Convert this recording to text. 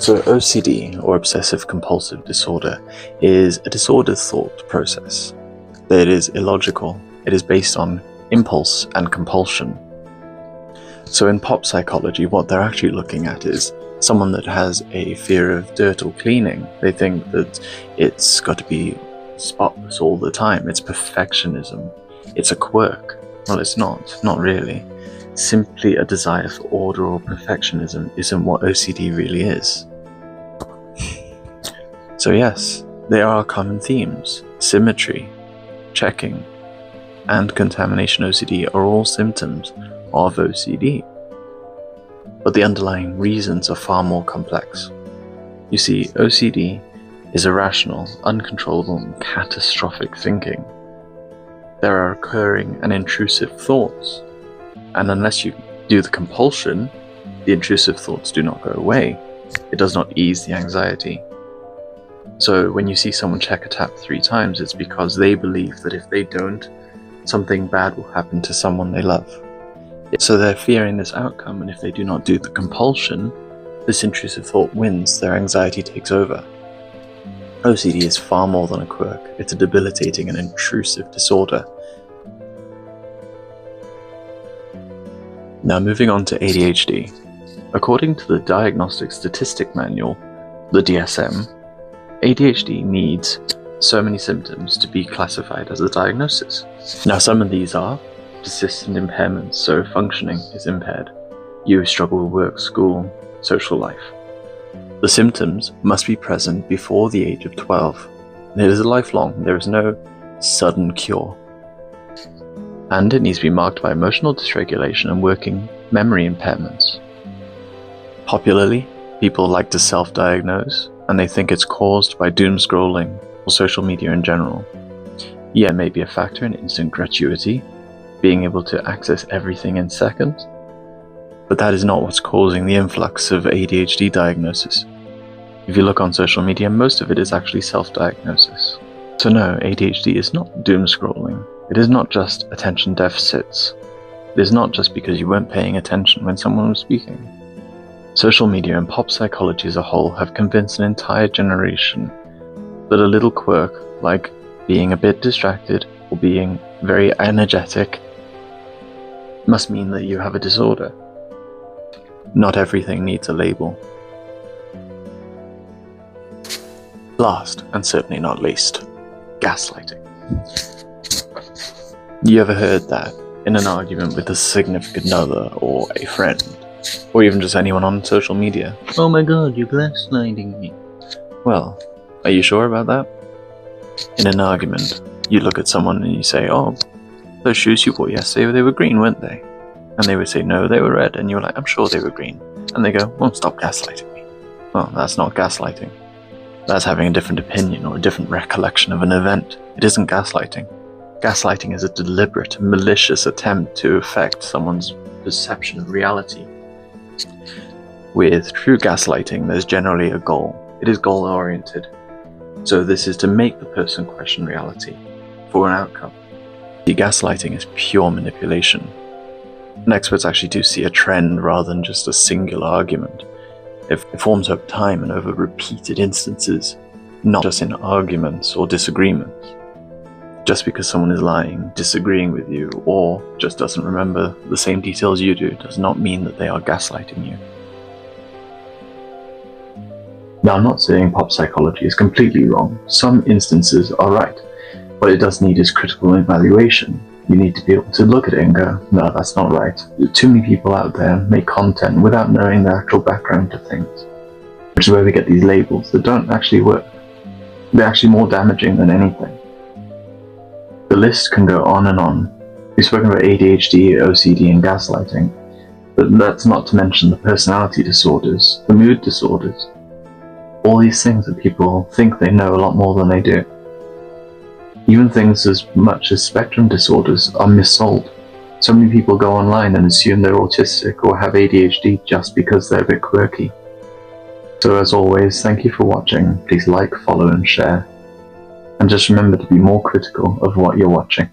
So OCD, or obsessive compulsive disorder, is a disordered thought process. It is illogical. It is based on impulse and compulsion. So in pop psychology, what they're actually looking at is someone that has a fear of dirt or cleaning. They think that it's got to be spotless all the time. It's perfectionism. It's a quirk. Well, it's not really. Simply a desire for order or perfectionism isn't what OCD really is. So yes, there are common themes. Symmetry, checking, and contamination OCD are all symptoms of OCD. But the underlying reasons are far more complex. You see, OCD is irrational, uncontrollable, and catastrophic thinking. There are recurring and intrusive thoughts, and unless you do the compulsion, the intrusive thoughts do not go away. It does not ease the anxiety. So when you see someone check a tap 3 times, it's because they believe that if they don't, something bad will happen to someone they love. So they're fearing this outcome, and if they do not do the compulsion, this intrusive thought wins, their anxiety takes over. OCD is far more than a quirk. It's a debilitating and intrusive disorder. Now moving on to ADHD. According to the Diagnostic Statistic Manual, the DSM, ADHD needs so many symptoms to be classified as a diagnosis. Now some of these are persistent impairments, so functioning is impaired. You struggle with work, school, social life. The symptoms must be present before the age of 12. It is lifelong, there is no sudden cure. And it needs to be marked by emotional dysregulation and working memory impairments. Popularly, people like to self-diagnose, and they think it's caused by doom scrolling or social media in general. Yeah, it may be a factor in instant gratuity, being able to access everything in seconds, but that is not what's causing the influx of ADHD diagnosis. If you look on social media, most of it is actually self-diagnosis. So no, ADHD is not doom scrolling. It is not just attention deficits. It is not just because you weren't paying attention when someone was speaking. Social media and pop psychology as a whole have convinced an entire generation that a little quirk, like being a bit distracted or being very energetic, must mean that you have a disorder. Not everything needs a label. Last, and certainly not least, gaslighting. You ever heard that in an argument with a significant other or a friend, or even just anyone on social media? Oh my god, you're gaslighting me. Well, are you sure about that? In an argument, you look at someone and you say, oh, those shoes you bought yesterday, they were green, weren't they? And they would say, no, they were red. And you're like, I'm sure they were green. And they go, well, stop gaslighting me. Well, that's not gaslighting. That's having a different opinion or a different recollection of an event. It isn't gaslighting. Gaslighting is a deliberate, malicious attempt to affect someone's perception of reality. With true gaslighting, there's generally a goal. It is goal-oriented. So this is to make the person question reality for an outcome. The gaslighting is pure manipulation. And experts actually do see a trend rather than just a singular argument. It forms over time and over repeated instances, not just in arguments or disagreements. Just because someone is lying, disagreeing with you, or just doesn't remember the same details you do, does not mean that they are gaslighting you. Now, I'm not saying pop psychology is completely wrong. Some instances are right. What it does need is critical evaluation. You need to be able to look at it and go, no, that's not right. Too many people out there make content without knowing the actual background to things, which is where we get these labels that don't actually work. They're actually more damaging than anything. The list can go on and on. We've spoken about ADHD, OCD, and gaslighting, but that's not to mention the personality disorders, the mood disorders, all these things that people think they know a lot more than they do. Even things as much as spectrum disorders are missold. So many people go online and assume they're autistic or have ADHD just because they're a bit quirky. So as always, thank you for watching. Please like, follow, and share. And just remember to be more critical of what you're watching.